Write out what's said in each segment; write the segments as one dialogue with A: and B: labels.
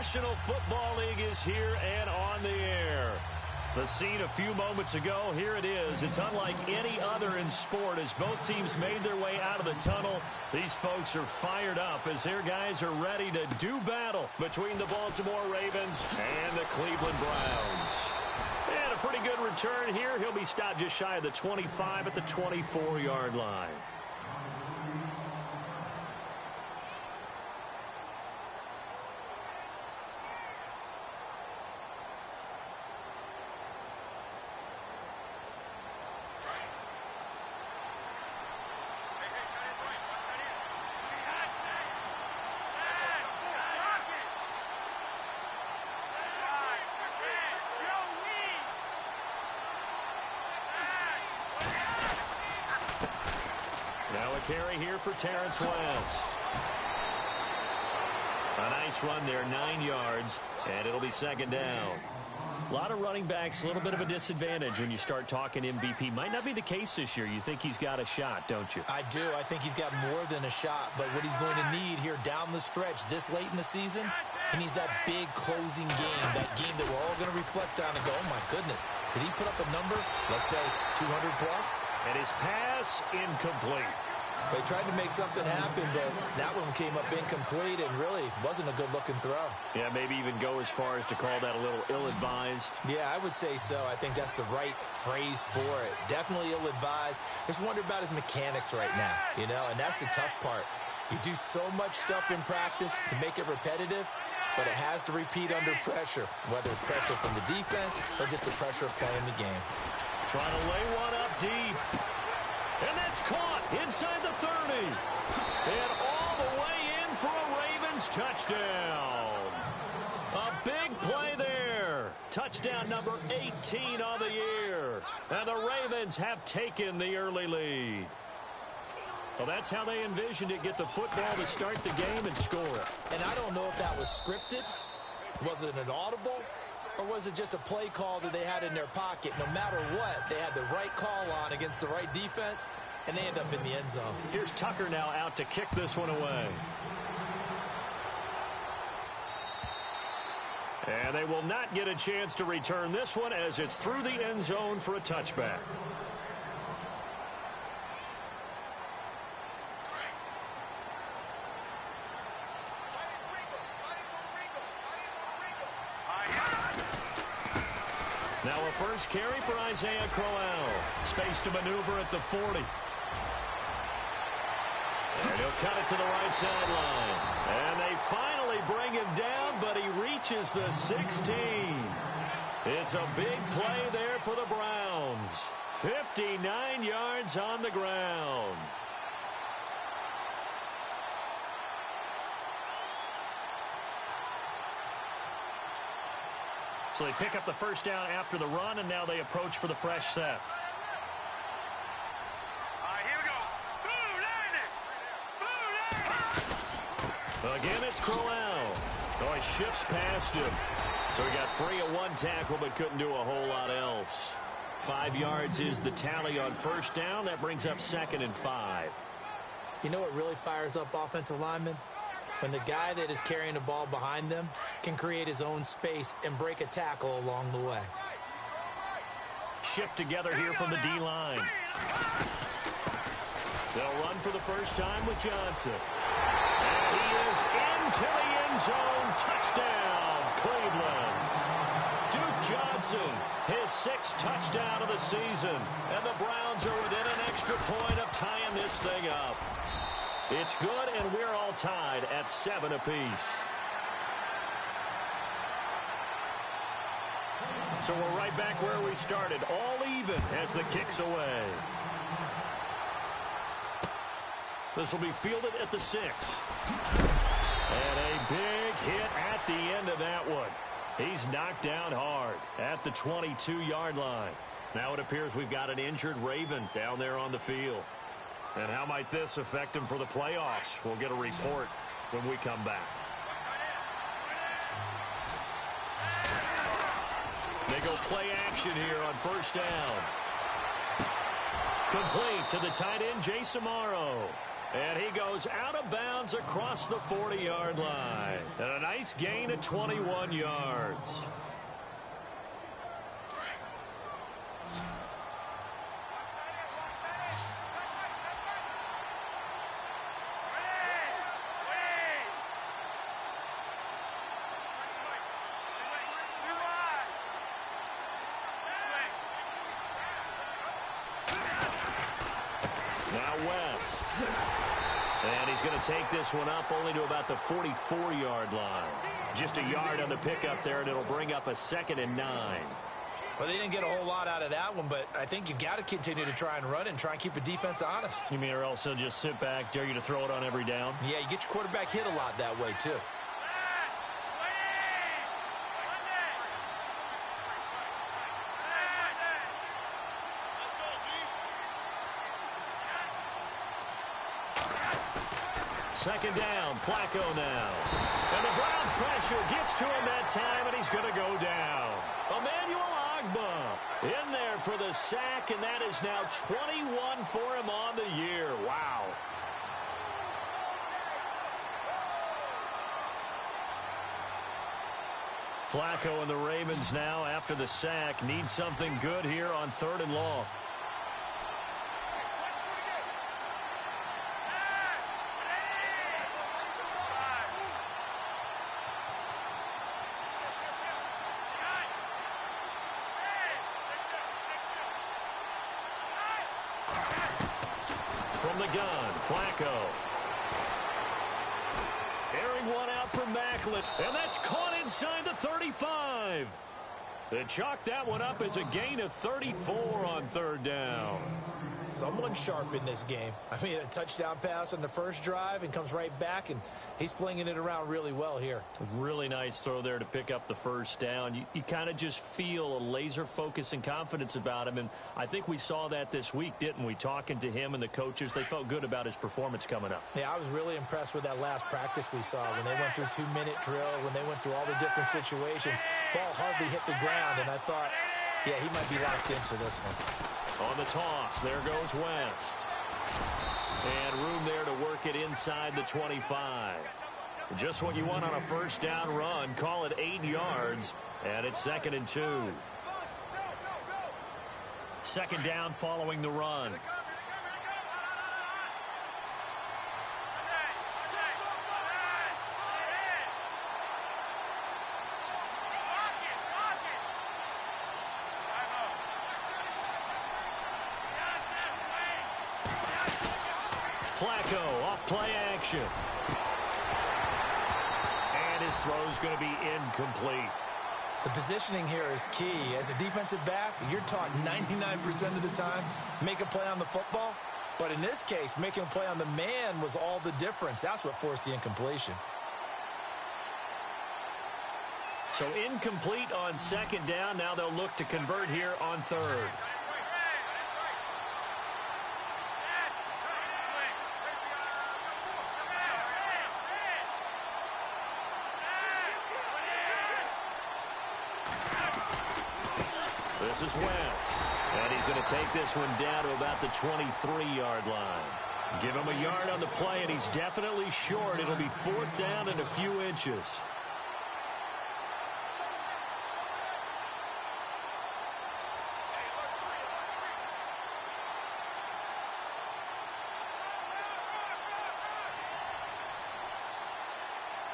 A: National Football League is here and on the air. The scene a few moments ago, here it is. It's unlike any other in sport as both teams made their way out of the tunnel. These folks are fired up as their guys are ready to do battle between the Baltimore Ravens and the Cleveland Browns. And a pretty good return here. He'll be stopped just shy of the 25 at the 24-yard line. Now a carry here for Terrence West. A nice run there, 9 yards, and it'll be second down. A lot of running backs, a little bit of a disadvantage when you start talking MVP. Might not be the case this year. You think he's got a shot, don't you?
B: I do. I think he's got more than a shot. But what he's going to need here down the stretch this late in the season, he needs that big closing game, that game that we're all going to reflect on and go, oh, my goodness, did he put up a number, let's say 200 plus?
A: And his pass incomplete.
B: They tried to make something happen, but that one came up incomplete and really wasn't a good-looking throw.
A: Yeah, maybe even go as far as to call that a little ill-advised.
B: Yeah, I would say so. I think that's the right phrase for it. Definitely ill-advised. Just wonder about his mechanics right now, you know, and that's the tough part. You do so much stuff in practice to make it repetitive, but it has to repeat under pressure, whether it's pressure from the defense or just the pressure of playing the game.
A: Trying to lay one up deep. And that's caught inside the 30. And all the way in for a Ravens touchdown. A big play there. Touchdown number 18 on the year. And the Ravens have taken the early lead. Well, that's how they envisioned it. Get the football to start the game and score it.
B: And I don't know if that was scripted. Was it an audible? Or was it just a play call that they had in their pocket? No matter what, they had the right call on against the right defense, and they end up in the end zone.
A: Here's Tucker now out to kick this one away. And they will not get a chance to return this one as it's through the end zone for a touchback. Now a first carry for Isaiah Crowell. Space to maneuver at the 40. And he'll cut it to the right sideline. And they finally bring him down, but he reaches the 16. It's a big play there for the Browns. 59 yards on the ground. So they pick up the first down after the run, and now they approach for the fresh set.
C: Here we go.
A: Again, it's Crowell. Oh, he shifts past him. So he got free of one tackle, but couldn't do a whole lot else. 5 yards is the tally on first down. That brings up 2nd and 5.
B: You know what really fires up offensive linemen? When the guy that is carrying the ball behind them can create his own space and break a tackle along the way.
A: Shift together here from the D-line. They'll run for the first time with Johnson. And he is into the end zone. Touchdown, Cleveland. Duke Johnson, his 6th touchdown of the season. And the Browns are within an extra point of tying this thing up. It's good, and we're all tied at 7 apiece. So we're right back where we started, all even as the kick's away. This will be fielded at the 6. And a big hit at the end of that one. He's knocked down hard at the 22-yard line. Now it appears we've got an injured Raven down there on the field. And how might this affect him for the playoffs? We'll get a report when we come back. They go play action here on first down. Complete to the tight end, Jace Amaro. And he goes out of bounds across the 40-yard line. And a nice gain of 21 yards. Now West. And he's going to take this one up only to about the 44-yard line. Just a yard on the pickup there, and it'll bring up a 2nd and 9.
B: Well, they didn't get a whole lot out of that one, but I think you've got to continue to try and run and try and keep the defense honest.
A: You mean or else they'll just sit back, dare you to throw it on every down?
B: Yeah, you get your quarterback hit a lot that way, too.
A: Second down, Flacco now. And the Browns pressure gets to him that time, and he's going to go down. Emmanuel Ogbah in there for the sack, and that is now 21 for him on the year. Wow. Flacco and the Ravens now, after the sack, need something good here on 3rd and long. From the gun, Flacco. Airing one out for Macklin, and that's caught inside the 35. They chalk that one up as a gain of 34 on 3rd down.
B: Someone sharp in this game. I mean, a touchdown pass on the first drive and comes right back, and he's flinging it around really well here.
A: Really nice throw there to pick up the first down. You kind of just feel a laser focus and confidence about him, and I think we saw that this week, didn't we? Talking to him and the coaches, they felt good about his performance coming up.
B: Yeah, I was really impressed with that last practice we saw when they went through 2-minute drill, when they went through all the different situations. Ball hardly hit the ground, and I thought, yeah, he might be locked in for this one.
A: On the toss, there goes West. And room there to work it inside the 25. Just what you want on a first down run. Call it 8 yards, and it's 2nd and 2. 2nd down following the run. Flacco off play action. And his throw's going to be incomplete.
B: The positioning here is key. As a defensive back, you're taught 99% of the time, make a play on the football. But in this case, making a play on the man was all the difference. That's what forced the incompletion.
A: So incomplete on 2nd down. Now they'll look to convert here on 3rd. This is West. And he's going to take this one down to about the 23-yard line. Give him a yard on the play, and he's definitely short. It'll be 4th down and a few inches.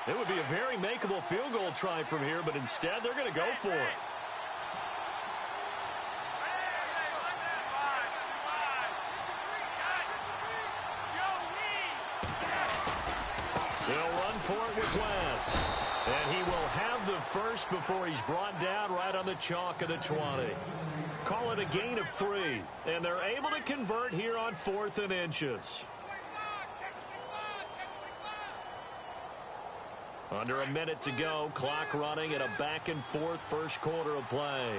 A: It would be a very makeable field goal try from here, but instead they're going to go for it. They'll run for it with West. And he will have the first before he's brought down right on the chalk of the 20. Call it a gain of 3. And they're able to convert here on 4th and inches. Under a minute to go. Clock running at a back-and-forth first quarter of play.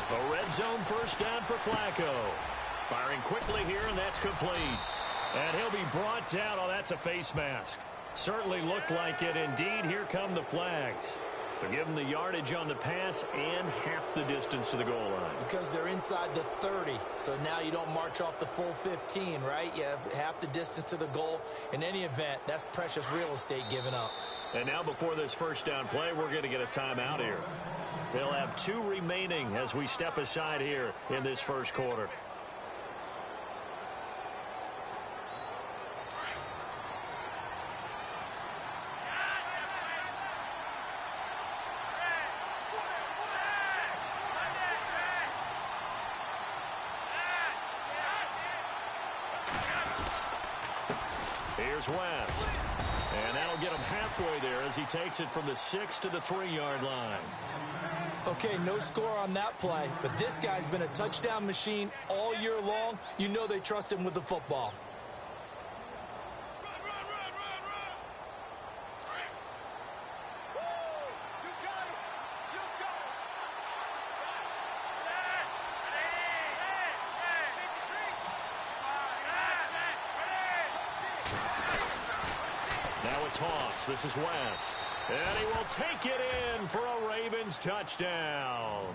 A: A red zone first down for Flacco. Firing quickly here, and that's complete. And he'll be brought down. Oh, that's a face mask. Certainly looked like it. Indeed, here come the flags. So give them the yardage on the pass and half the distance to the goal line.
B: Because they're inside the 30, so now you don't march off the full 15, right? You have half the distance to the goal. In any event, that's precious real estate given up.
A: And now before this first down play, we're going to get a timeout here. They'll have 2 remaining as we step aside here in this first quarter. Here's West. And that'll get him halfway there as he takes it from the 6 to the 3-yard line.
B: Okay, no score on that play, but this guy's been a touchdown machine all year long. You know they trust him with the football.
A: Now a toss. This is West. And he will take it in for a Ravens touchdown.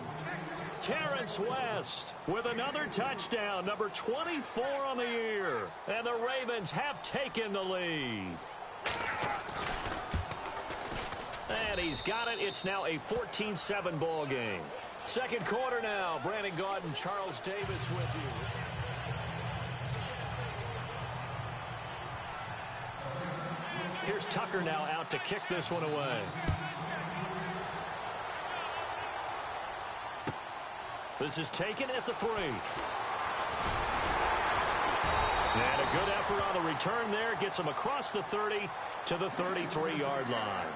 A: Terrence West with another touchdown, number 24 on the year. And the Ravens have taken the lead. And he's got it. It's now a 14-7 ball game. Second quarter now. Brandon Gaudin, Charles Davis with you. Here's Tucker now out to kick this one away. This is taken at the 3. And a good effort on the return there. Gets him across the 30 to the 33-yard line.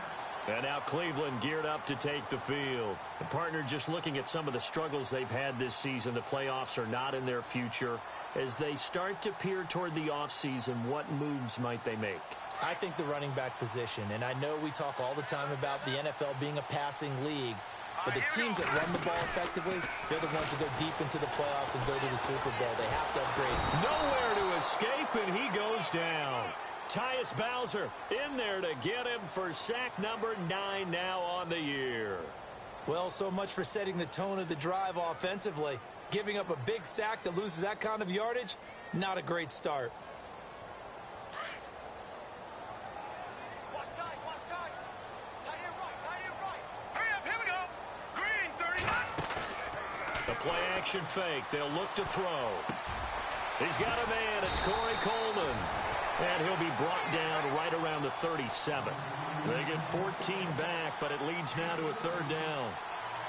A: And now Cleveland geared up to take the field. The partner just looking at some of the struggles they've had this season. The playoffs are not in their future. As they start to peer toward the offseason, what moves might they make?
B: I think the running back position, and I know we talk all the time about the NFL being a passing league, but the teams that run the ball effectively, they're the ones that go deep into the playoffs and go to the Super Bowl. They have to upgrade.
A: Nowhere to escape, and he goes down. Tyus Bowser in there to get him for sack number 9 now on the year.
B: Well, so much for setting the tone of the drive offensively. Giving up a big sack that loses that kind of yardage, not a great start.
A: Play-action fake. They'll look to throw. He's got a man. It's Corey Coleman. And he'll be brought down right around the 37. They get 14 back, but it leads now to a 3rd down.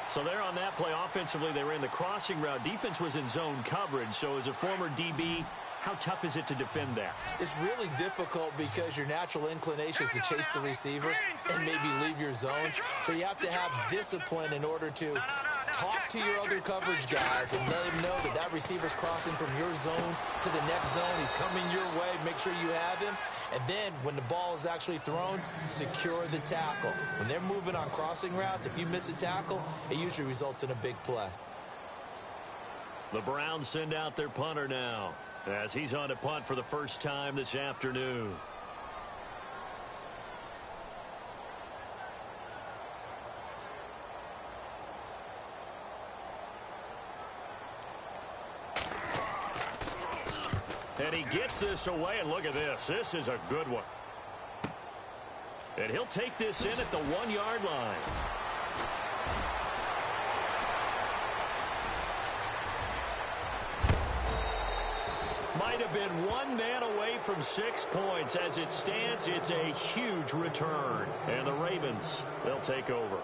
A: So they're on that play. Offensively, they ran the crossing route. Defense was in zone coverage. So as a former DB, how tough is it to defend that?
B: It's really difficult because your natural inclination is to chase the receiver and maybe leave your zone. So you have to have discipline in order to talk to your other coverage guys and let them know that that receiver's crossing from your zone to the next zone. He's coming your way. Make sure you have him. And then when the ball is actually thrown, secure the tackle. When they're moving on crossing routes, if you miss a tackle, it usually results in a big play.
A: The Browns send out their punter now as he's on to punt for the first time this afternoon. And he gets this away, and look at this. This is a good one. And he'll take this in at the 1-yard line. Might have been one man away from 6 points. As it stands, it's a huge return. And the Ravens, they'll take over.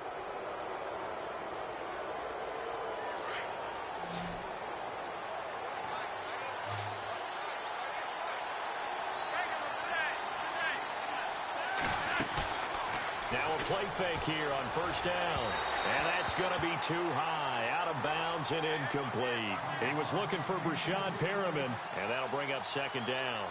A: Now a play fake here on first down. And that's going to be too high. Out of bounds and incomplete. He was looking for Brashad Perriman, and that'll bring up 2nd down.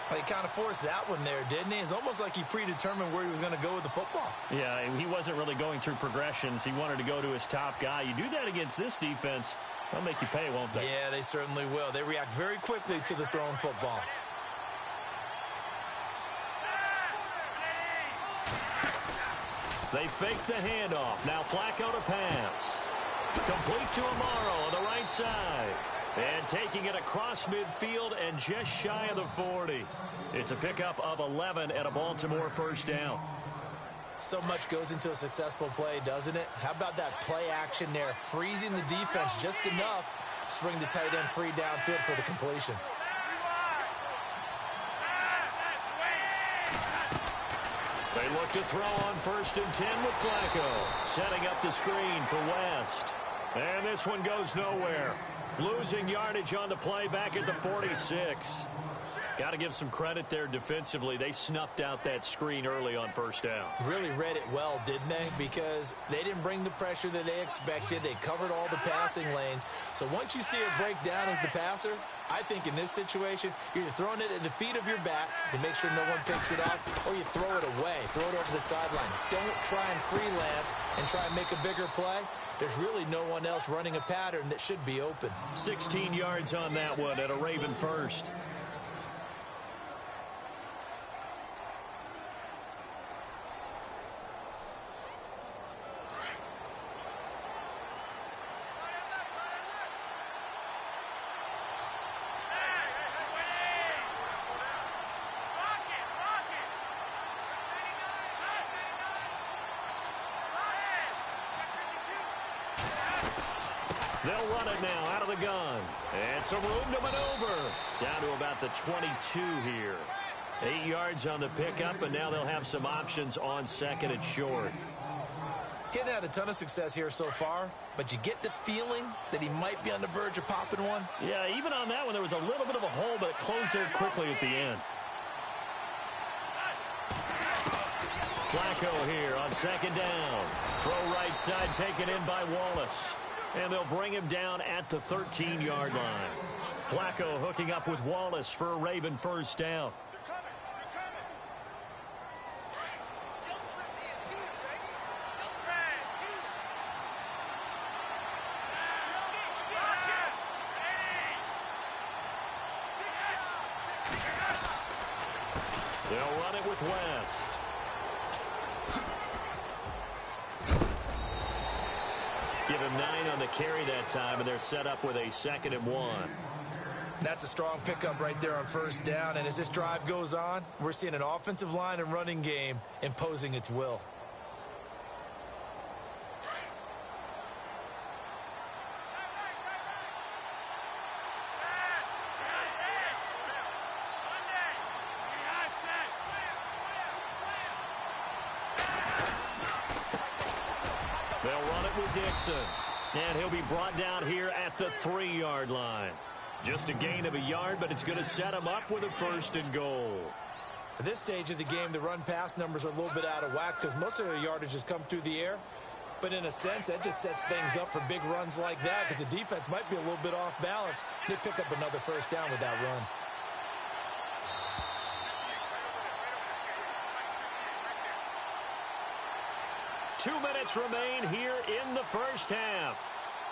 B: Well, he kind of forced that one there, didn't he? It's almost like he predetermined where he was going to go with the football.
A: Yeah, he wasn't really going through progressions. He wanted to go to his top guy. You do that against this defense, they'll make you pay, won't they?
B: Yeah, they certainly will. They react very quickly to the thrown football.
A: They fake the handoff. Now Flacco to pass. Complete to Amaro on the right side. And taking it across midfield and just shy of the 40. It's a pickup of 11 and a Baltimore first down.
B: So much goes into a successful play, doesn't it? How about that play action there? Freezing the defense just enough to bring the tight end free downfield for the completion.
A: They look to throw on 1st and 10 with Flacco. Setting up the screen for West. And this one goes nowhere. Losing yardage on the play back at the 46. Got to give some credit there defensively. They snuffed out that screen early on 1st down.
B: Really read it well, didn't they? Because they didn't bring the pressure that they expected. They covered all the passing lanes. So once you see it break down as the passer, I think in this situation, you're either throwing it at the feet of your back to make sure no one picks it up, or you throw it away, throw it over the sideline. Don't try and freelance and try and make a bigger play. There's really no one else running a pattern that should be open.
A: 16 yards on that one at a Raven first. They'll run it now out of the gun. And some room to maneuver. Down to about the 22 here. 8 yards on the pickup, and now they'll have some options on 2nd and short.
B: Getting had a ton of success here so far, but you get the feeling that he might be on the verge of popping one.
A: Yeah, even on that one, there was a little bit of a hole, but it closed there quickly at the end. Flacco here on 2nd down. Throw right side taken in by Wallace. And they'll bring him down at the 13-yard line. Flacco hooking up with Wallace for a Raven first down. They'll run it with West. Give him 9 on the carry that time, and they're set up with a 2nd and 1.
B: That's a strong pickup right there on 1st down, and as this drive goes on, we're seeing an offensive line and running game imposing its will.
A: They'll run it with Dixon. And he'll be brought down here at the 3-yard line. Just a gain of a yard, but it's going to set him up with a 1st and goal.
B: At this stage of the game, the run-pass numbers are a little bit out of whack because most of their yardage has come through the air. But in a sense, that just sets things up for big runs like that because the defense might be a little bit off balance. They pick up another 1st down with that run.
A: Two minutes remain here in the first half.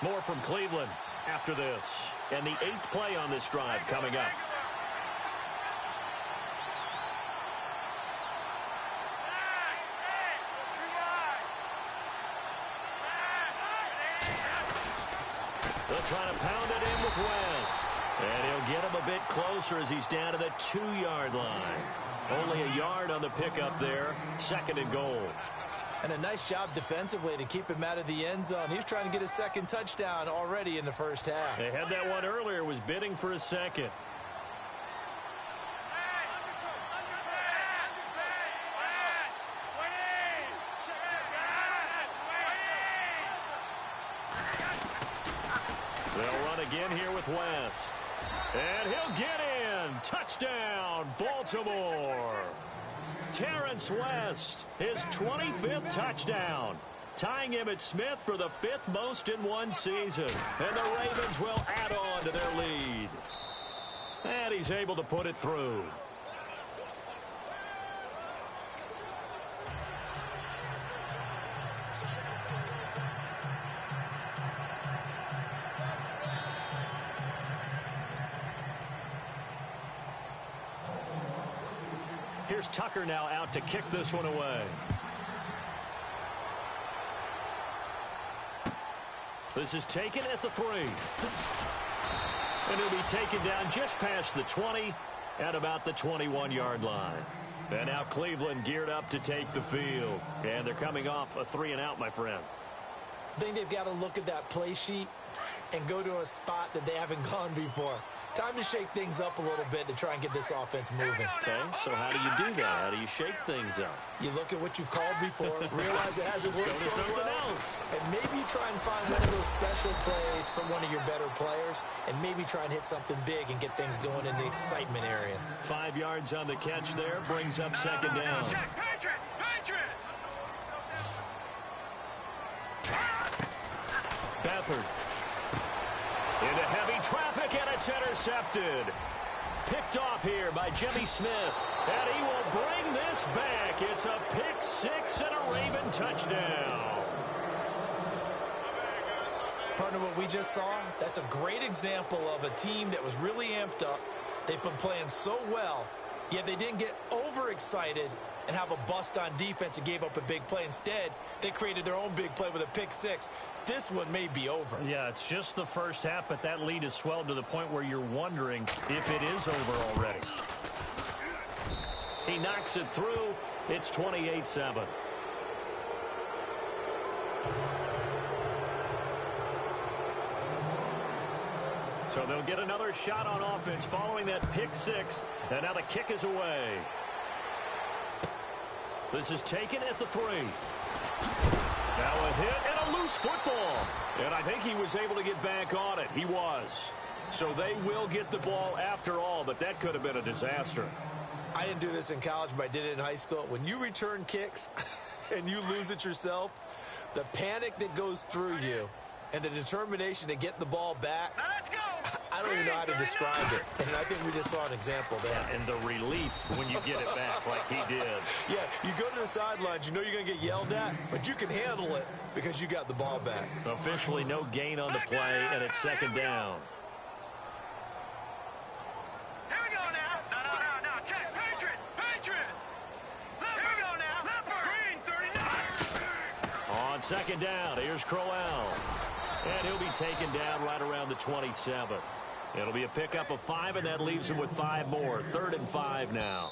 A: More from Cleveland after this. And the 8th play on this drive coming up. They'll try to pound it in with West. And he'll get him a bit closer as he's down to the 2-yard line. Only a yard on the pickup there. 2nd and goal.
B: And a nice job defensively to keep him out of the end zone. He was trying to get his 2nd touchdown already in the first half.
A: They had that one earlier, was bidding for a 2nd. They'll run again here with West. And he'll get in. Touchdown, Baltimore. Terrence West, his 25th touchdown, tying Emmitt Smith for the 5th most in one season. And the Ravens will add on to their lead. And he's able to put it through. Here's Tucker now out to kick this one away. This is taken at the 3. And he'll be taken down just past the 20 at about the 21-yard line. And now Cleveland geared up to take the field. And they're coming off a 3-and-out, my friend.
B: I think they've got to look at that play sheet and go to a spot that they haven't gone before. Time to shake things up a little bit to try and get this offense moving.
A: Okay, so how do you do that? How do you shake things up?
B: You look at what you've called before, realize it hasn't worked so well,
A: else.
B: and maybe try and find one of those special plays from one of your better players, and maybe try and hit something big and get things going in the excitement area.
A: 5 yards on the catch there, brings up second down. Beathard. Into heavy traffic, and it's intercepted. Picked off here by Jimmy Smith. And he will bring this back. It's a pick 6 and a Raven touchdown.
B: Partner, what we just saw, that's a great example of a team that was really amped up. They've been playing so well, yet they didn't get overexcited and have a bust on defense and gave up a big play. Instead, they created their own big play with a pick 6. This one may be over.
A: Yeah, it's just the first half, but that lead has swelled to the point where you're wondering if it is over already. He knocks it through. It's 28-7. So they'll get another shot on offense following that pick 6, and now the kick is away. This is taken at the 3. Now a hit and a loose football. And I think he was able to get back on it. He was. So they will get the ball after all, but that could have been a disaster.
B: I didn't do this in college, but I did it in high school. When you return kicks and you lose it yourself, the panic that goes through you and the determination to get the ball back, I don't even know how to describe it. And I think we just saw an example there.
A: Yeah, and the relief when you get it back like he did.
B: Yeah, you go to the sidelines, you know you're going to get yelled at, but you can handle it because you got the ball back.
A: Officially no gain on the play, and it's second down.
C: Here we go now. No. Check. Patriot. Here we go now. Green, 39.
A: On second down, here's Crowell. And he'll be taken down right around the 27. It'll be a pickup of 5, and that leaves him with 5 more. 3rd and 5 now.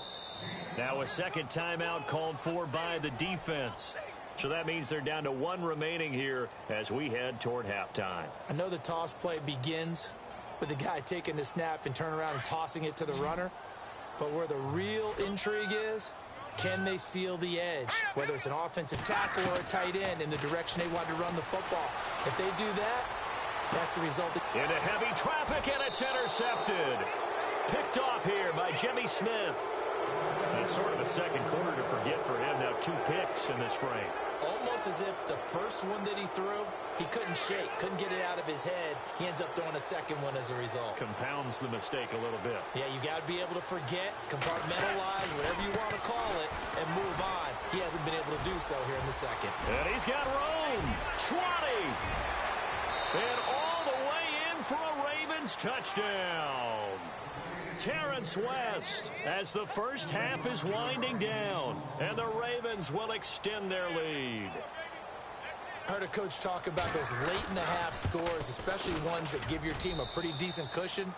A: Now a second timeout called for by the defense. So that means they're down to 1 remaining here as we head toward halftime.
B: I know the toss play begins with the guy taking the snap and turning around and tossing it to the runner. But where the real intrigue is, can they seal the edge, whether it's an offensive tackle or a tight end in the direction they want to run the football? If they do that, that's the result.
A: Into heavy traffic, and it's intercepted. Picked off here by Jimmy Smith. That's sort of a second quarter to forget for him. Now 2 picks in this frame.
B: Almost as if the first one that he threw, he couldn't shake, couldn't get it out of his head. He ends up throwing a second one as a result.
A: Compounds the mistake a little bit.
B: Yeah, you got to be able to forget, compartmentalize, whatever you want to call it, and move on. He hasn't been able to do so here in the second.
A: And he's got room. 20. And all the way in for a Ravens touchdown. Terrence West as the first half is winding down, and the Ravens will extend their lead.
B: I heard a coach talk about those late-in-the-half scores, especially ones that give your team a pretty decent cushion.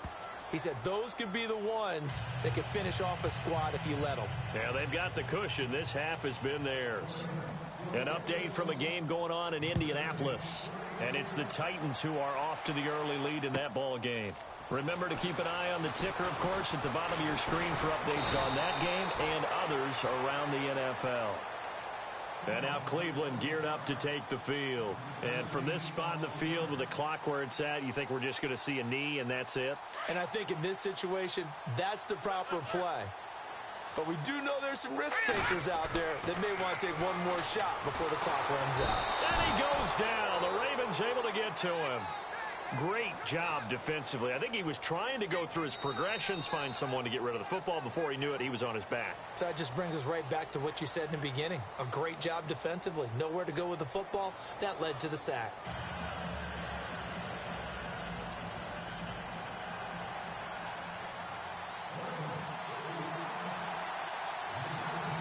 B: He said those could be the ones that could finish off a squad if you let them.
A: Yeah, they've got the cushion. This half has been theirs. An update from a game going on in Indianapolis, and it's the Titans who are off to the early lead in that ball game. Remember to keep an eye on the ticker, of course, at the bottom of your screen for updates on that game and others around the NFL. And now Cleveland geared up to take the field. And from this spot in the field with the clock where it's at, you think we're just going to see a knee and that's it?
B: And I think in this situation, that's the proper play. But we do know there's some risk takers out there that may want to take one more shot before the clock runs out.
A: And he goes down. The Ravens able to get to him. Great job defensively. I think he was trying to go through his progressions, find someone to get rid of the football. Before he knew it, he was on his back.
B: So that just brings us right back to what you said in the beginning. A great job defensively. Nowhere to go with the football. That led to the sack.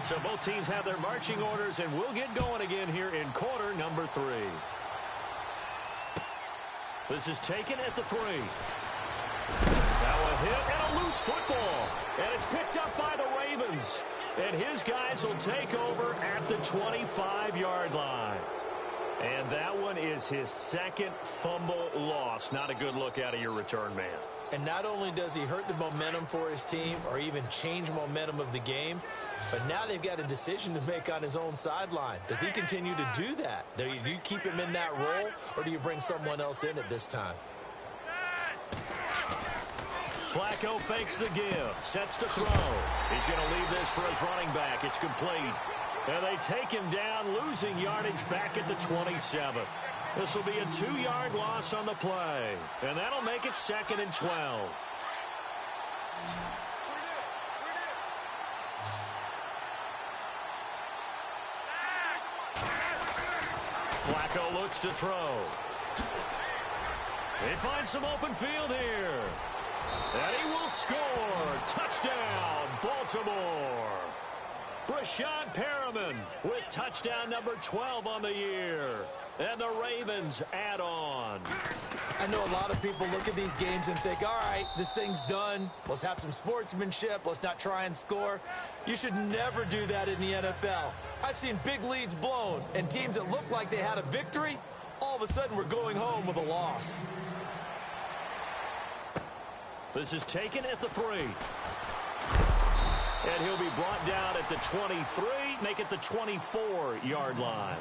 A: So both teams have their marching orders, and we'll get going again here in quarter number 3. This is taken at the 3. Now a hit and a loose football. And it's picked up by the Ravens. And his guys will take over at the 25-yard line. And that one is his second fumble loss. Not a good look out of your return man.
B: And not only does he hurt the momentum for his team or even change momentum of the game, but now they've got a decision to make on his own sideline. Does he continue to do that? Do you keep him in that role, or do you bring someone else in at this time?
A: Flacco fakes the give, sets to throw. He's going to leave this for his running back. It's complete. And they take him down, losing yardage back at the 27. This will be a 2-yard loss on the play. And that'll make it 2nd and 12. Flacco looks to throw. They find some open field here. And he will score. Touchdown, Baltimore. Brashad Perriman with touchdown number 12 on the year. And the Ravens add on.
B: I know a lot of people look at these games and think, all right, this thing's done. Let's have some sportsmanship. Let's not try and score. You should never do that in the NFL. I've seen big leads blown, and teams that looked like they had a victory, all of a sudden we're going home with a loss.
A: This is taken at the 3. And he'll be brought down at the 23, make it the 24-yard line.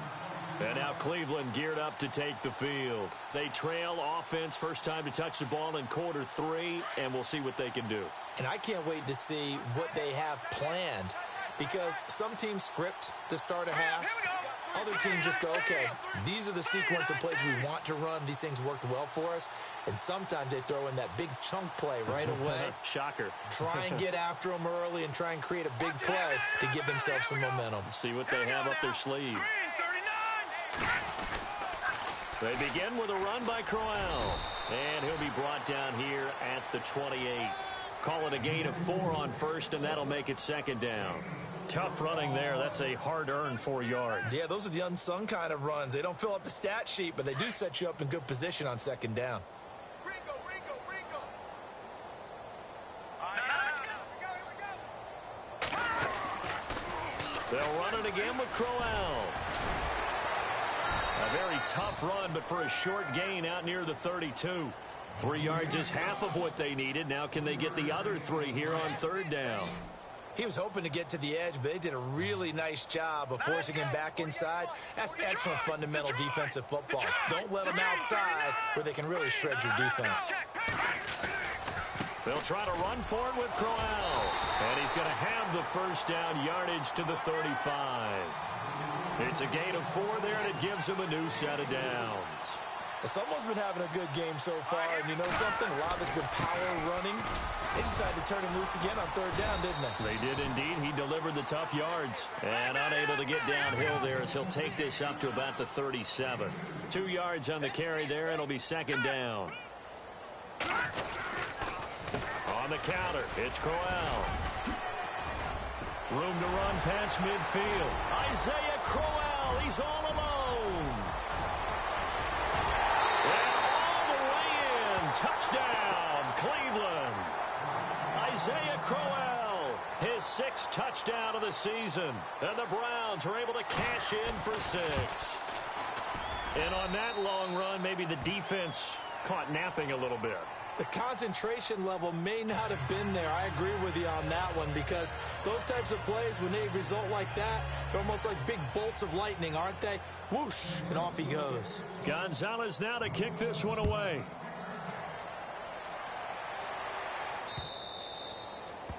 A: And now Cleveland geared up to take the field. They trail offense, first time to touch the ball in quarter 3, and we'll see what they can do.
B: And I can't wait to see what they have planned, because some teams script to start a half. Other teams just go, okay, these are the sequence of plays we want to run. These things worked well for us. And sometimes they throw in that big chunk play right away.
A: Shocker.
B: Try and get after them early and try and create a big play to give themselves some momentum.
A: See what they have up their sleeve. They begin with a run by Crowell. And he'll be brought down here at the 28. Call it a gain of 4 on first, and that'll make it 2nd down. Tough running there. That's a hard-earned 4 yards.
B: Yeah, those are the unsung kind of runs. They don't fill up the stat sheet, but they do set you up in good position on 2nd down.
C: Ringo.
A: They'll run it again with Crowell. A very tough run, but for a short gain out near the 32. 3 yards is half of what they needed. Now can they get the other 3 here on 3rd down?
B: He was hoping to get to the edge, but they did a really nice job of forcing him back inside. That's excellent fundamental defensive football. Don't let them outside where they can really shred your defense.
A: They'll try to run for it with Crowell. And he's going to have the first down yardage to the 35. It's a gain of 4 there, and it gives him a new set of downs.
B: Someone's been having a good game so far, and you know something? A lot of it's been power running. They decided to turn him loose again on 3rd down, didn't they?
A: They did indeed. He delivered the tough yards. And unable to get downhill there as he'll take this up to about the 37. 2 yards on the carry there, and it'll be 2nd down. On the counter, it's Crowell. Room to run past midfield. Isaiah Crowell, he's all alone. And all the way in. Touchdown, Cleveland. Isaiah Crowell, his 6th touchdown of the season. And the Browns are able to cash in for 6. And on that long run, maybe the defense caught napping a little bit.
B: The concentration level may not have been there. I agree with you on that one, because those types of plays, when they result like that, they're almost like big bolts of lightning, aren't they? Whoosh, and off he goes.
A: Gonzalez now to kick this one away.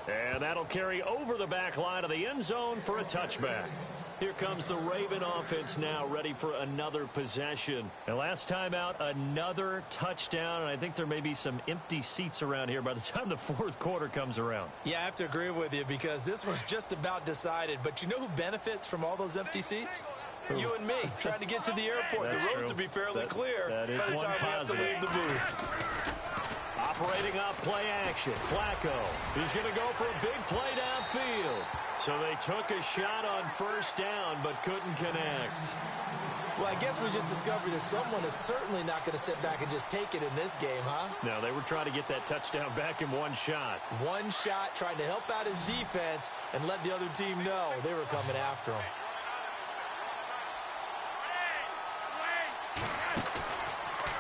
A: And that'll carry over the back line of the end zone for a touchback. Here comes the Raven offense now, ready for another possession. And last time out, another touchdown, and I think there may be some empty seats around here by the time the 4th quarter comes around.
B: Yeah, I have to agree with you, because this was just about decided. But you know who benefits from all those empty seats?
A: Who?
B: You and me, trying to get to the airport. The roads will be fairly clear
A: that is
B: by the time we have to leave the booth.
A: Operating off play action, Flacco. He's going to go for a big play downfield. So they took a shot on 1st down, but couldn't connect.
B: Well, I guess we just discovered that someone is certainly not going to sit back and just take it in this game, huh?
A: No, they were trying to get that touchdown back in one shot.
B: One shot, trying to help out his defense and let the other team know they were coming after him.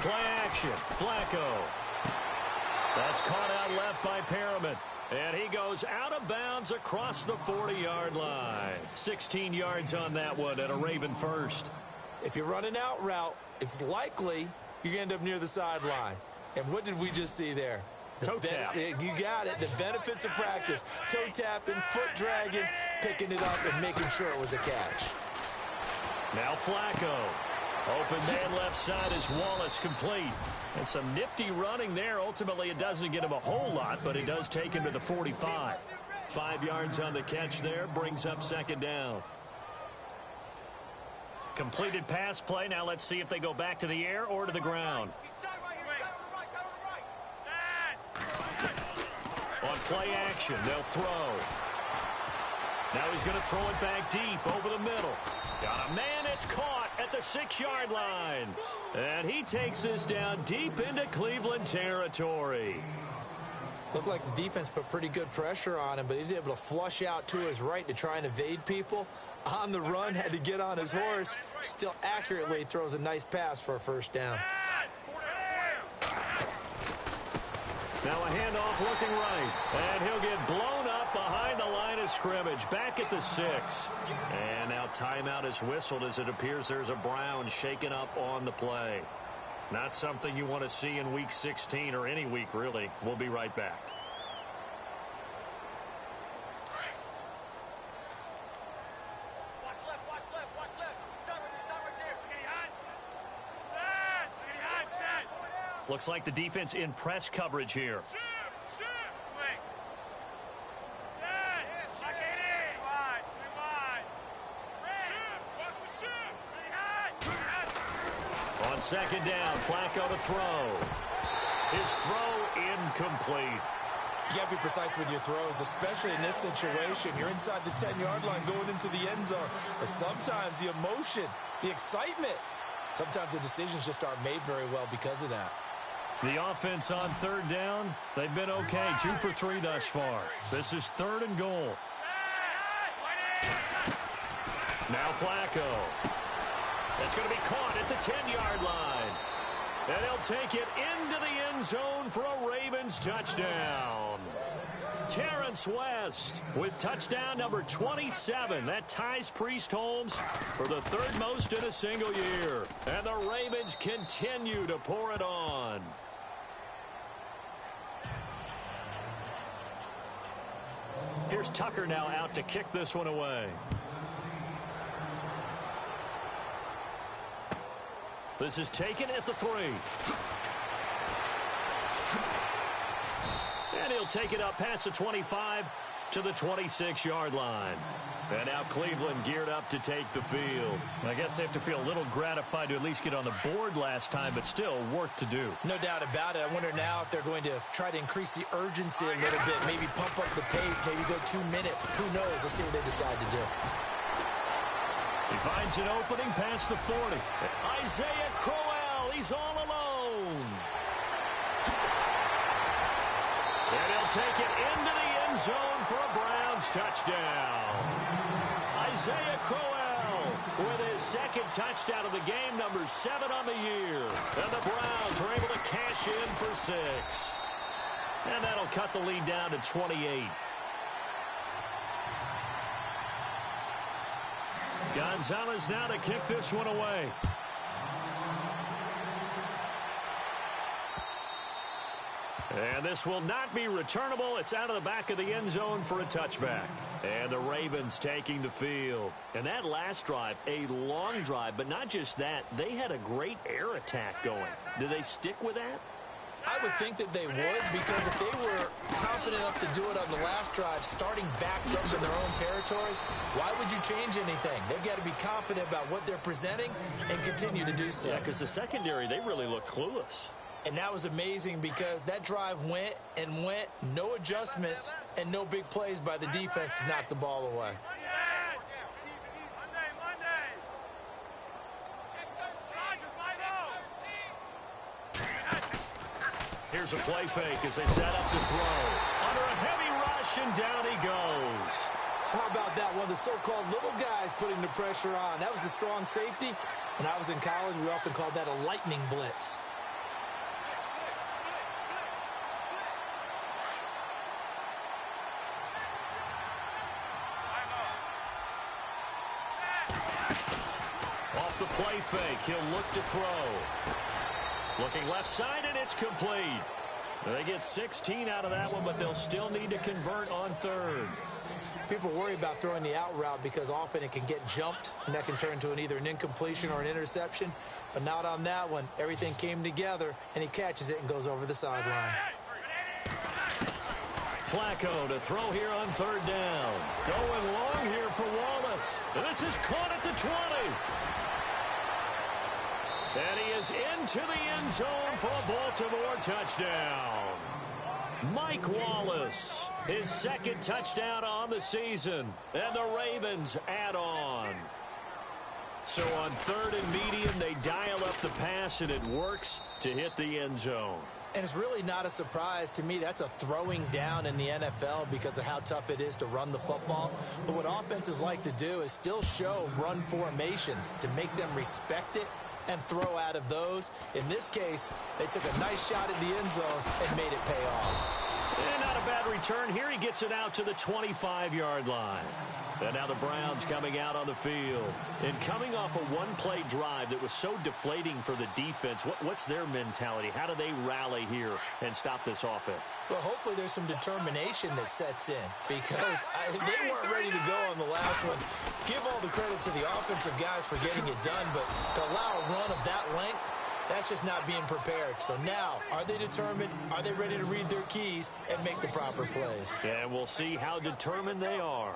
A: Play action. Flacco. That's caught out left by Perriman. And he goes out of bounds across the 40-yard line. 16 yards on that one and a Raven first.
B: If you're running out route, it's likely you're going to end up near the sideline. And what did we just see there?
A: Toe tap.
B: You got it. The benefits of practice. Toe tapping, foot dragging, picking it up, and making sure it was a catch.
A: Now Flacco. Open man left side is Wallace, complete. And some nifty running there. Ultimately, it doesn't get him a whole lot, but it does take him to the 45. 5 yards on the catch there. Brings up second down. Completed pass play. Now let's see if they go back to the air or to the ground. On play action, they'll throw. Now he's going to throw it back deep over the middle. Got a man, it's caught at the 6-yard line. And he takes this down deep into Cleveland territory.
B: Looked like the defense put pretty good pressure on him, but he's able to flush out to his right to try and evade people. On the run, had to get on his horse. Still accurately throws a nice pass for a first down.
A: Now a handoff looking right. And he'll get blown up behind the line of scrimmage. Back at the 6. And now timeout is whistled as it appears there's a Brown shaken up on the play. Not something you want to see in Week 16 or any week, really. We'll be right back. Looks like the defense in press coverage here. On second down, Flacco to throw. His throw incomplete.
B: You got to be precise with your throws, especially in this situation. You're inside the 10-yard line going into the end zone. But sometimes the emotion, the excitement, sometimes the decisions just aren't made very well because of that.
A: The offense on third down, they've been okay. 2 for 3 thus far. This is 3rd and goal. Now Flacco. That's going to be caught at the 10-yard line. And he'll take it into the end zone for a Ravens touchdown. Terrence West with touchdown number 27. That ties Priest Holmes for the 3rd most in a single year. And the Ravens continue to pour it on. Here's Tucker now out to kick this one away. This is taken at the 3. And he'll take it up past the 25 to the 26-yard line. And now Cleveland geared up to take the field. I guess they have to feel a little gratified to at least get on the board last time, but still work to do.
B: No doubt about it. I wonder now if they're going to try to increase the urgency a little bit, maybe pump up the pace, maybe go 2-minute. Who knows? Let's see what they decide to do.
A: He finds an opening past the 40. Isaiah Crowell, he's all alone. And he'll take it into the end zone for a Browns touchdown. Isaiah Crowell with his 2nd touchdown of the game, number 7 on the year. And the Browns are able to cash in for 6. And that'll cut the lead down to 28. Gonzalez now to kick this one away. And this will not be returnable. It's out of the back of the end zone for a touchback. And the Ravens taking the field. And that last drive, a long drive, but not just that. They had a great air attack going. Do they stick with that?
B: I would think that they would, because if they were confident enough to do it on the last drive, starting backed up in their own territory, why would you change anything? They've got to be confident about what they're presenting and continue to do so.
A: Yeah, because the secondary, they really look clueless.
B: And that was amazing because that drive went and went, no adjustments, and no big plays by the defense to knock the ball away.
A: Here's a play fake as they set up to throw. Under a heavy rush, and down he goes.
B: How about that? One of the so-called little guys putting the pressure on. That was a strong safety. When I was in college, we often called that a lightning blitz.
A: Off the play fake, he'll look to throw. Looking left side, and it's complete. They get 16 out of that one, but they'll still need to convert on third.
B: People worry about throwing the out route because often it can get jumped, and that can turn into either an incompletion or an interception. But not on that one. Everything came together, and he catches it and goes over the sideline.
A: Flacco to throw here on third down. Going long here for Wallace. This is caught at the 20. And he is into the end zone for a Baltimore touchdown. Mike Wallace, his second touchdown on the season. And the Ravens add on. So on third and medium, they dial up the pass, and it works to hit the end zone.
B: And it's really not a surprise to me. That's a throwing down in the NFL because of how tough it is to run the football. But what offenses like to do is still show run formations to make them respect it and throw out of those. In this case, they took a nice shot at the end zone and made it pay off.
A: And not a bad return here. He gets it out to the 25-yard line. And now the Browns coming out on the field. And coming off a one-play drive that was so deflating for the defense, what's their mentality? How do they rally here and stop this offense?
B: Well, hopefully there's some determination that sets in because they weren't ready to go on the last one. Give all the credit to the offensive guys for getting it done, but to allow a run of that length, that's just not being prepared. So now, are they determined? Are they ready to read their keys and make the proper plays?
A: And we'll see how determined they are.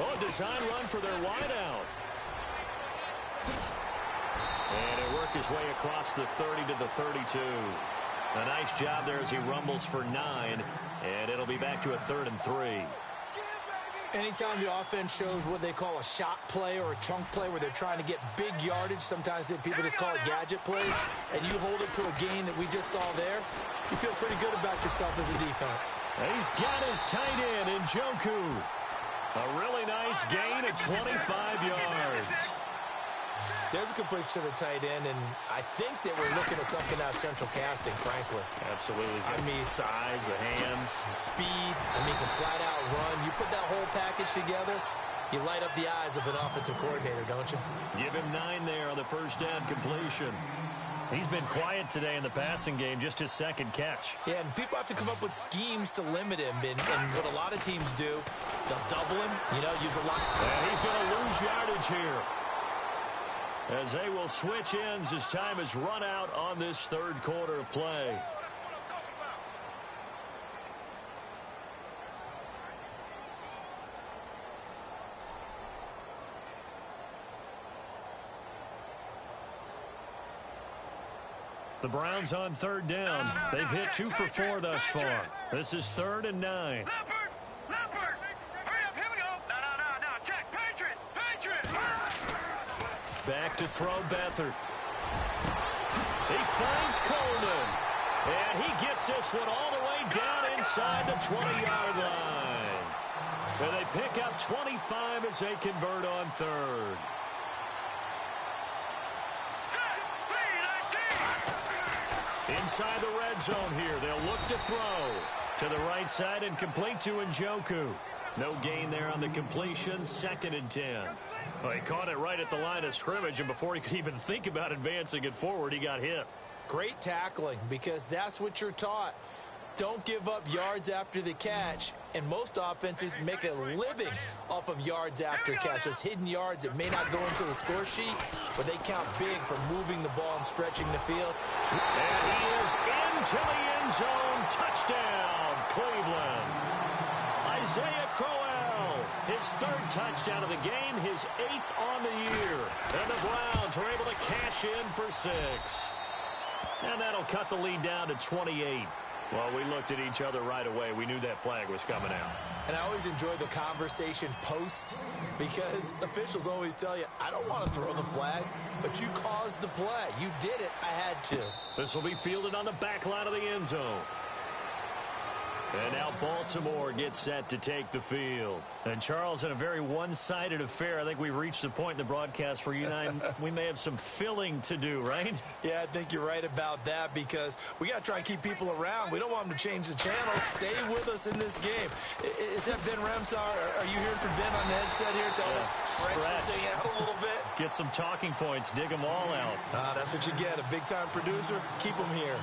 A: Oh, design run for their wideout. And it worked his way across the 30 to the 32. A nice job there as he rumbles for 9. And it'll be back to a 3rd and 3.
B: Anytime the offense shows what they call a shot play or a chunk play where they're trying to get big yardage, sometimes people just call it gadget plays, and you hold it to a gain that we just saw there, you feel pretty good about yourself as a defense.
A: He's got his tight end in Njoku. A really nice gain of 25 yards.
B: There's a completion to the tight end, and I think that we're looking at something out of central casting, frankly.
A: Absolutely.
B: I mean,
A: size, the hands.
B: Speed. I mean, can flat out run. You put that whole package together, you light up the eyes of an offensive coordinator, don't you?
A: Give him 9 there on the first down completion. He's been quiet today in the passing game, just his second catch.
B: Yeah, and people have to come up with schemes to limit him. And what a lot of teams do, they'll double him, use a lot.
A: And he's going to lose yardage here, as they will switch ends as time is run out on this third quarter of play. The Browns on third down. They've hit 2 for 4 thus far. This is 3rd and 9.
C: Leopard! Hurry up, here we go! No, check, Patriot!
A: Back to throw Beathard. He finds Coleman. And he gets this one all the way down inside the 20-yard line. And they pick up 25 as they convert on third. Inside the red zone here. They'll look to throw to the right side and complete to Njoku. No gain there on the completion. 2nd and 10. Well, he caught it right at the line of scrimmage, and before he could even think about advancing it forward, he got hit.
B: Great tackling, because that's what you're taught. Don't give up yards after the catch, and most offenses make a living off of yards after catch. Those hidden yards that may not go into the score sheet, but they count big for moving the ball and stretching the field.
A: And he is into the end zone. Touchdown, Cleveland. Isaiah Crowell, his 3rd touchdown of the game, his 8th on the year. And the Browns are able to cash in for 6. And that'll cut the lead down to 28. Well, we looked at each other right away. We knew that flag was coming out.
B: And I always enjoy the conversation post because officials always tell you, I don't want to throw the flag, but you caused the play. You did it. I had to.
A: This will be fielded on the back line of the end zone. And now Baltimore gets set to take the field. And, Charles, in a very one-sided affair, I think we've reached the point in the broadcast where you and I, we may have some filling to do, right?
B: Yeah, I think you're right about that because we got to try and keep people around. We don't want them to change the channel. Stay with us in this game. Is that Ben Ramsar? Are you hearing from Ben on the headset here? Tell us, stretch this thing out a little bit.
A: Get some talking points. Dig them all out.
B: That's what you get. A big-time producer. Keep them here.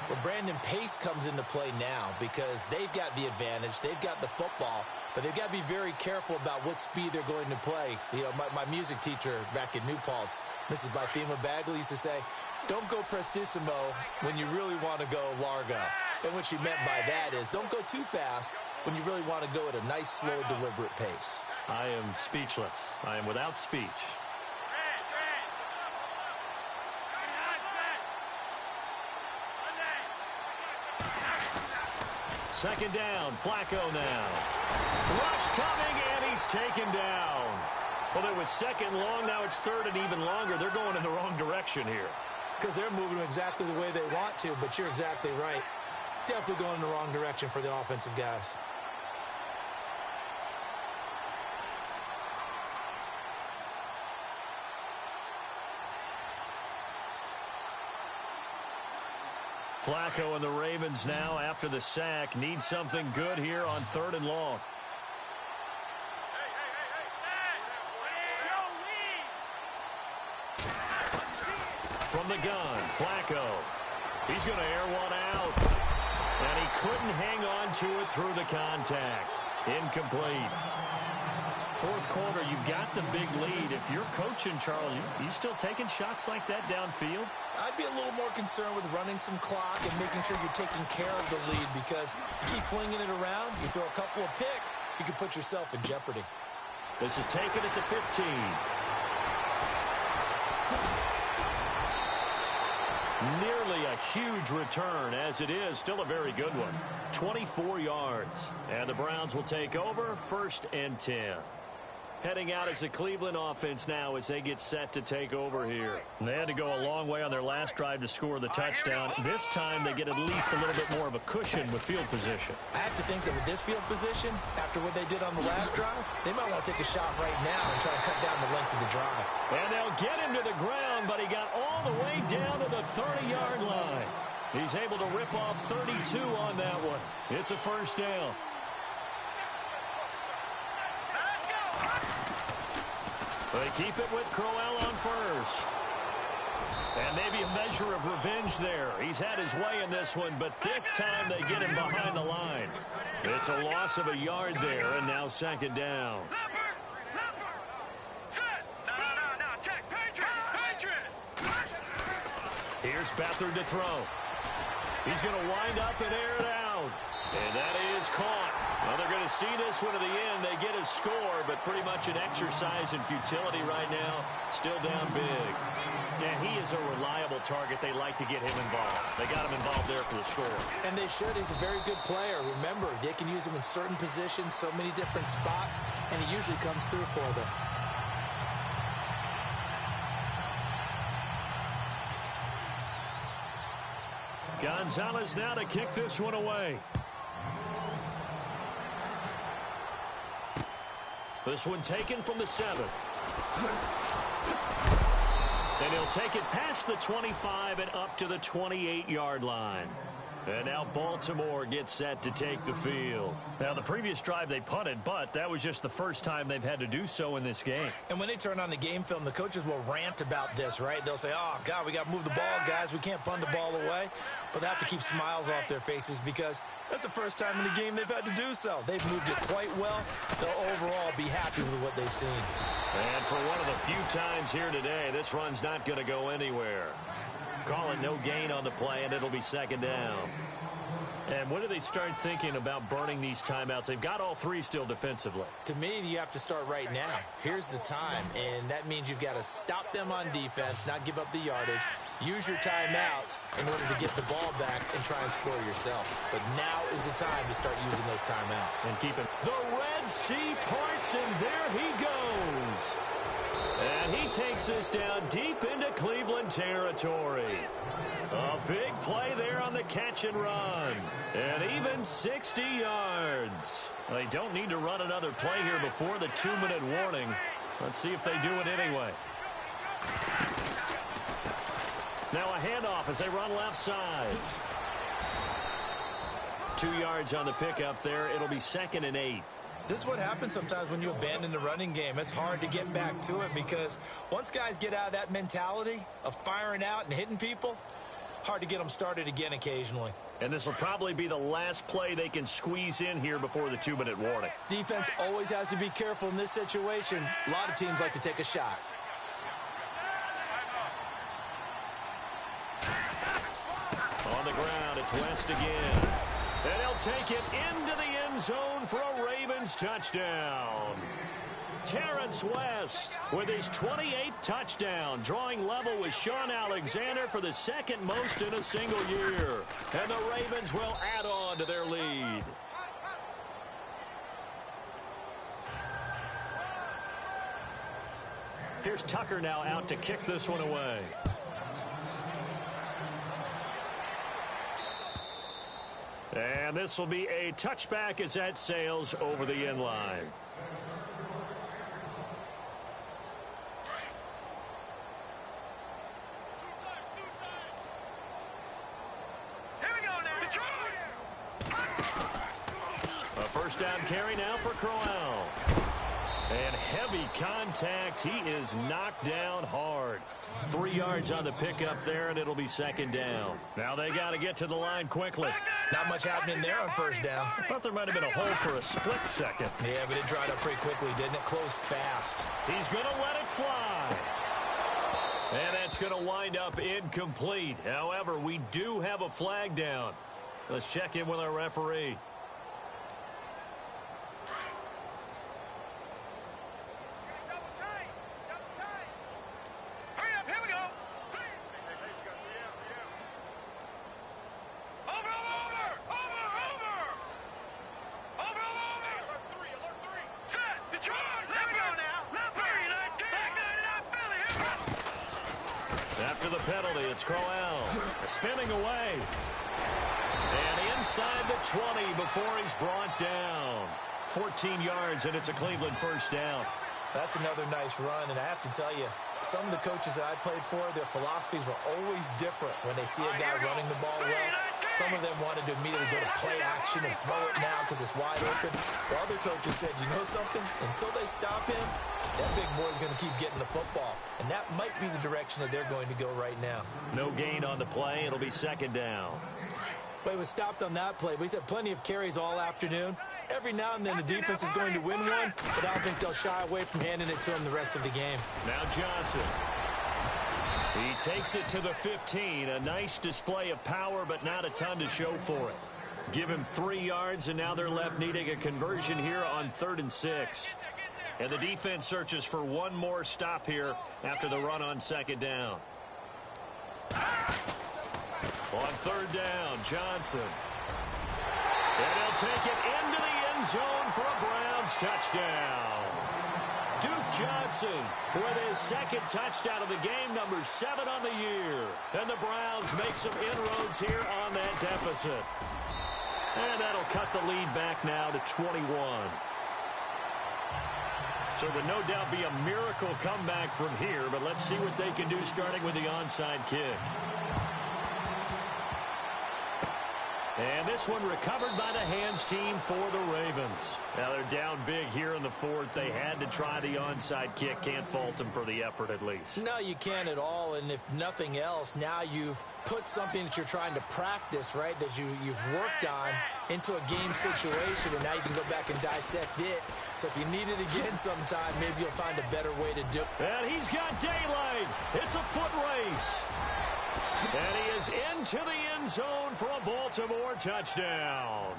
B: Well, Brandon, pace comes into play now because they've got the advantage. They've got the football, but they've got to be very careful about what speed they're going to play. You know, my music teacher back in New Paltz, Mrs. Bythema Bagley, used to say, don't go prestissimo when you really want to go largo. And what she meant by that is don't go too fast when you really want to go at a nice, slow, deliberate pace.
A: I am speechless. I am without speech. Second down, Flacco now. Rush coming, and he's taken down. Well, it was second long, now it's third and even longer. They're going in the wrong direction here.
B: Because they're moving exactly the way they want to, but you're exactly right. Definitely going in the wrong direction for the offensive guys.
A: Flacco and the Ravens now, after the sack, need something good here on third and long. From the gun, Flacco. He's going to air one out. And he couldn't hang on to it through the contact. Incomplete. Fourth quarter, you've got the big lead. If you're coaching, Charles, you still taking shots like that downfield?
B: I'd be a little more concerned with running some clock and making sure you're taking care of the lead because you keep flinging it around, you throw a couple of picks, you can put yourself in jeopardy.
A: This is taken at the 15. Nearly a huge return, as it is still a very good one. 24 yards. And the Browns will take over, 1st and 10. Heading out as the Cleveland offense now as they get set to take over here. They had to go a long way on their last drive to score the touchdown. This time they get at least a little bit more of a cushion with field position.
B: I have to think that with this field position, after what they did on the last drive, they might want to take a shot right now and try and cut down the length of the drive.
A: And they'll get him to the ground, but he got all the way down to the 30-yard line. He's able to rip off 32 on that one. It's a first down. They keep it with Crowell on first. And maybe a measure of revenge there. He's had his way in this one, but this time they get him behind the line. It's a loss of a yard there, and now second down. Here's Beathard to throw. He's going to wind up and air it out. And that is caught. Well, they're going to see this one to the end. They get a score, but pretty much an exercise in futility right now. Still down big. Yeah, he is a reliable target. They like to get him involved. They got him involved there for the score.
B: And they should. He's a very good player. Remember, they can use him in certain positions, so many different spots, and he usually comes through for them.
A: Gonzalez now to kick this one away. This one taken from the 7. And he'll take it past the 25 and up to the 28-yard line. And now Baltimore gets set to take the field. Now, the previous drive they punted, but that was just the first time they've had to do so in this game.
B: And when they turn on the game film, the coaches will rant about this, right? They'll say, oh, God, we got to move the ball, guys. We can't punt the ball away. But they have to keep smiles off their faces because that's the first time in the game they've had to do so. They've moved it quite well. They'll overall be happy with what they've seen.
A: And for one of the few times here today, this run's not going to go anywhere. Call it no gain on the play, and it'll be second down. And when do they start thinking about burning these timeouts? They've got all three still defensively.
B: To me, you have to start right now. Here's the time, and that means you've got to stop them on defense, not give up the yardage. Use your timeouts in order to get the ball back and try and score yourself. But now is the time to start using those timeouts.
A: And keep it. The Red Sea parts, and there he goes. And he takes us down deep into Cleveland territory. A big play there on the catch and run. And even 60 yards. They don't need to run another play here before the 2-minute warning. Let's see if they do it anyway. Now a handoff as they run left side. 2 yards on the pickup there. It'll be 2nd and 8.
B: This is what happens sometimes when you abandon the running game. It's hard to get back to it because once guys get out of that mentality of firing out and hitting people, hard to get them started again occasionally.
A: And this will probably be the last play they can squeeze in here before the 2-minute warning.
B: Defense always has to be careful in this situation. A lot of teams like to take a shot.
A: On the ground, it's West again. And he'll take it into the end zone for a Ravens touchdown. Terrence West with his 28th touchdown, drawing level with Sean Alexander for the 2nd most in a single year. And the Ravens will add on to their lead. Here's Tucker now out to kick this one away. And this will be a touchback as that sails over the end line.
C: Here we go now.
A: A first down carry now for Crowell. And heavy contact. He is knocked down hard. 3 yards on the pickup there, and it'll be 2nd down. Now they got to get to the line quickly.
B: Not much happening there on first down.
A: I thought there might have been a hole for a split second.
B: Yeah, but it dried up pretty quickly, didn't it? Closed fast.
A: He's going to let it fly. And that's going to wind up incomplete. However, we do have a flag down. Let's check in with our referee. After the penalty, it's Crowell spinning away. And inside the 20 before he's brought down. 14 yards, and it's a Cleveland first down.
B: That's another nice run, and I have to tell you, some of the coaches that I played for, their philosophies were always different when they see a guy running the ball well. Some of them wanted to immediately go to play action and throw it now because it's wide open. The other coaches said, you know something? Until they stop him, that big boy's going to keep getting the football. And that might be the direction that they're going to go right now.
A: No gain on the play. It'll be 2nd down.
B: But he was stopped on that play. But he's had plenty of carries all afternoon. Every now and then the defense is going to win one, but I don't think they'll shy away from handing it to him the rest of the game.
A: Now Johnson. He takes it to the 15. A nice display of power, but not a ton to show for it. Give him 3 yards, and now they're left needing a conversion here on 3rd and 6. And the defense searches for one more stop here after the run on 2nd down. On 3rd down, Johnson. And he'll take it into the end zone for a Browns touchdown. Duke Johnson with his 2nd touchdown of the game, number 7 on the year. And the Browns make some inroads here on that deficit. And that'll cut the lead back now to 21. So it would no doubt be a miracle comeback from here, but let's see what they can do starting with the onside kick. And this one recovered by the hands team for the Ravens. Now they're down big here in the 4th. They had to try the onside kick. Can't fault them for the effort at least.
B: No, you can't at all. And if nothing else, now you've put something that you're trying to practice, right, that you've worked on into a game situation, and now you can go back and dissect it. So if you need it again sometime, maybe you'll find a better way to do it.
A: And he's got daylight. It's a foot race. And he is into the end zone for a Baltimore touchdown.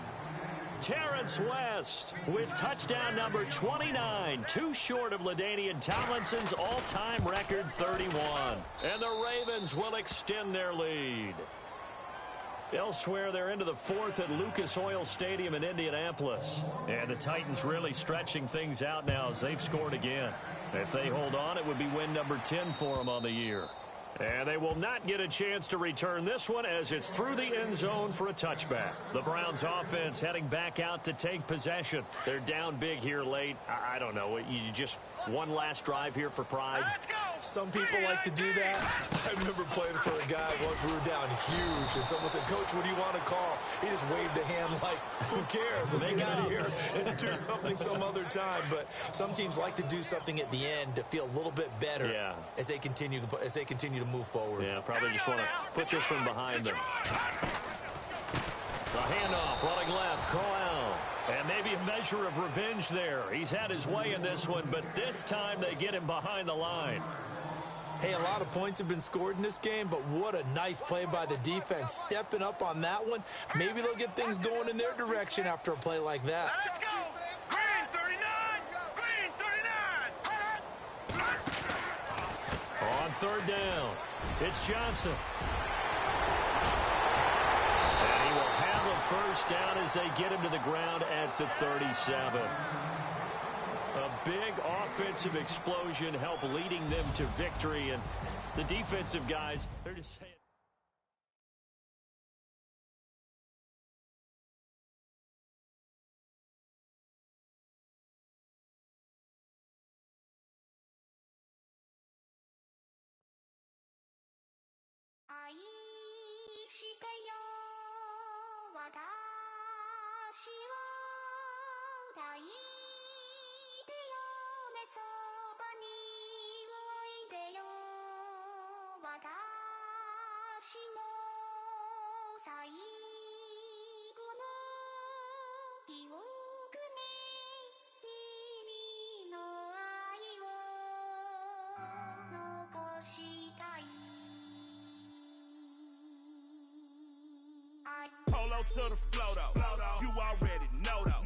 A: Terrence West with touchdown number 29, too short of LaDainian Tomlinson's all-time record 31. And the Ravens will extend their lead. Elsewhere, they're into the fourth at Lucas Oil Stadium in Indianapolis. And the Titans really stretching things out now as they've scored again. If they hold on, it would be win number 10 for them on the year. And they will not get a chance to return this one as it's through the end zone for a touchback. The Browns offense heading back out to take possession. They're down big here late. I don't know. You just one last drive here for pride.
C: Let's go.
B: Some people like to do that. I remember playing for a guy once we were down huge, and someone said, "Coach, what do you want to call?" He just waved a hand like, "Who cares? Let's get out of here and do something some other time." But some teams like to do something at the end to feel a little bit better as they continue to move forward.
A: Yeah, probably just want to put this one behind them. The handoff, running left, Crowell. And maybe a measure of revenge there. He's had his way in this one, but this time they get him behind the line.
B: Hey, a lot of points have been scored in this game, but what a nice play by the defense. Stepping up on that one. Maybe they'll get things going in their direction after a play like that.
C: Let's go. Green 39. Green 39.
A: On third down, it's Johnson. And he will have a first down as they get him to the ground at the 37. A big offensive explosion help leading them to victory. And the defensive guys, they're just saying.
C: Polo to the flow, though. You already know, though.